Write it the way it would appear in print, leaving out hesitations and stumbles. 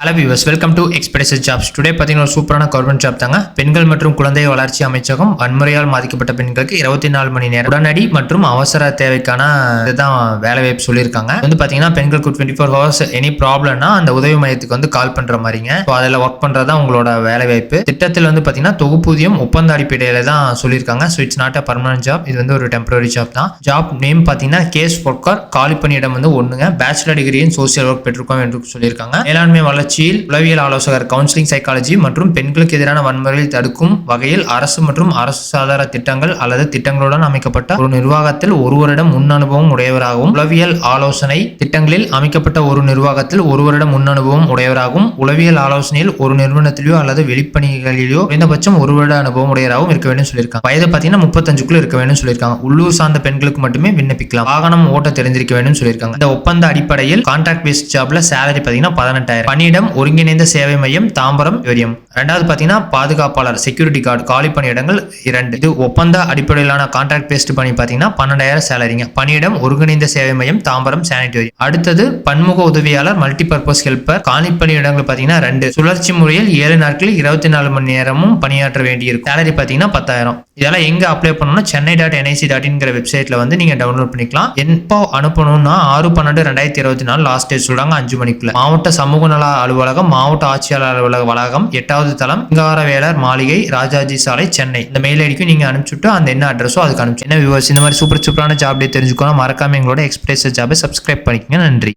Hello viewers, welcome to expedition jobs. Today பார்த்தீங்கன்னா ஒரு சூப்பரான கவர்மெண்ட் ஜாப் தாங்க. பெண்கள் மற்றும் குழந்தை வளர்ச்சி அமைச்சகம் வன்முறையால் பாதிக்கப்பட்ட பெண்களுக்கு 24 மணி நேரம் உடனடி மற்றும் அவசர தேவைக்கான இதுதான் வேலை வாய்ப்பு சொல்லியிருக்காங்க. வந்து பார்த்தீங்கன்னா பெண்களுக்கு 24 ஹவர்ஸ் எனி ப்ராப்ளம்னா அந்த உதவி மையத்துக்கு வந்து கால் பண்ற மாதிரிங்க. ஸோ அதில் ஒர்க் பண்றதா உங்களோட வேலை வாய்ப்பு. திட்டத்தில் வந்து பார்த்தீங்கன்னா தொகுப்பூதியம் ஒப்பந்த அடிப்படையில் தான் சொல்லியிருக்காங்க. So it's not a permanent job, இது வந்து ஒரு டெம்பரரி ஜாப் தான். ஜாப் நேம் பார்த்தீங்கன்னா கேஸ் ஒர்க்கர். காலி பணியிடம் வந்து ஒண்ணுங்க. Bachelor degree in social work பெற்றிருக்கோம் என்று சொல்லியிருக்காங்க. மேலாண்மை வளர்ச்சியில் உளவியல் ஆலோசகர், கவுன்சிலிங் சைக்காலஜி மற்றும் பெண்களுக்கு எதிரான வன்முறையை தடுக்கும் வகையில் அரசு மற்றும் அரசு சாதார திட்டங்கள் அல்லது திட்டங்களுடன் அமைக்கப்பட்ட ஒரு நிர்வாகத்தில் ஒரு வருடம் முன் அனுபவம் உடையவராகவும், உளவியல் ஆலோசனை திட்டங்களில் அமைக்கப்பட்ட ஒரு நிர்வாகத்தில் ஒரு வருடம் முன் அனுபவம் உடையவராகவும், உளவியல் ஆலோசனையில் ஒரு நிறுவனத்திலேயோ அல்லது வெளிப்பணிகளிலோ குறைந்தபட்சம் ஒரு வருட அனுபவம் உடையவராகவும் இருக்க வேண்டும் சொல்லியிருக்காங்க. வயது பார்த்தீங்கன்னா 35க்குள்ள இருக்க வேண்டும் சொல்லியிருக்காங்க. உள்ளூர் சார்ந்த பெண்களுக்கு மட்டுமே விண்ணப்பிக்கலாம். வாகனம் ஓட்ட தெரிஞ்சிருக்க வேண்டும் சொல்லியிருக்காங்க. இந்த ஒப்பந்த அடிப்படையில் கான்ட்ராக்ட் பேஸ்ட் ஜாப்ல சேலரி பார்த்தீங்கன்னா 18,000. பணியிடம் ஒருங்கிணைந்த சேவை மையம், தாம்பரம், விரியம். ரெண்டாவது பார்த்தீங்கன்னா பாதுகாப்பாளர், செக்யூரிட்டி கார்டு, காலி பணியிடங்கள் 2. இது ஒப்பந்த அடிப்படையிலான கான்ட்ராக்ட் பேஸ்ட் பணி பார்த்தீங்கன்னா 12,000 சேலரிங்க. பணியிடம் ஒருங்கிணைந்த சேவை மையம், தாம்பரம், சானிட்டரி. அடுத்தது பன்முக உதவியாளர், மல்டிபர்பஸ் ஹெல்பர், காலி பணியிடங்கள் பார்த்தீங்கன்னா 2. சுழற்சி முறையில் 7 நாட்களில் 24 மணி நேரமும் பணியாற்ற வேண்டியிருக்கும். சேலரி பார்த்தீங்கன்னா 10,000. இதெல்லாம் எங்க அப்ளை பண்ணணும்னா chennai.nic.in வெப்சைட்ல வந்து நீங்க டவுன்லோட் பண்ணிக்கலாம். எப்போ அனுப்பணும்னா 6/12/2024 லாஸ்ட் டேட் சொல்றாங்க 5 மணிக்குள்ள. மாவட்ட சமூக நல அலுவலகம், மாவட்ட ஆட்சியாளர் அலுவலக வளாகம், 8வது தளம், சிங்காரவேலர் மாளிகை, ராஜாஜி சாலை, சென்னை. இந்த மெயில் ஐடிக்கும் நீங்க அனுப்பிச்சுட்டு அந்த என்ன அட்ரஸோ அதுக்கு அனுப்பிச்சு. என்ன வியூவர்ஸ், இந்த மாதிரி சூப்பரான ஜாப் தெரிஞ்சுக்கணும் மறக்காம எங்களோட எக்ஸ்பிரஸ் ஜாபை சப்ஸ்கிரைப் பண்ணிக்கங்க. நன்றி.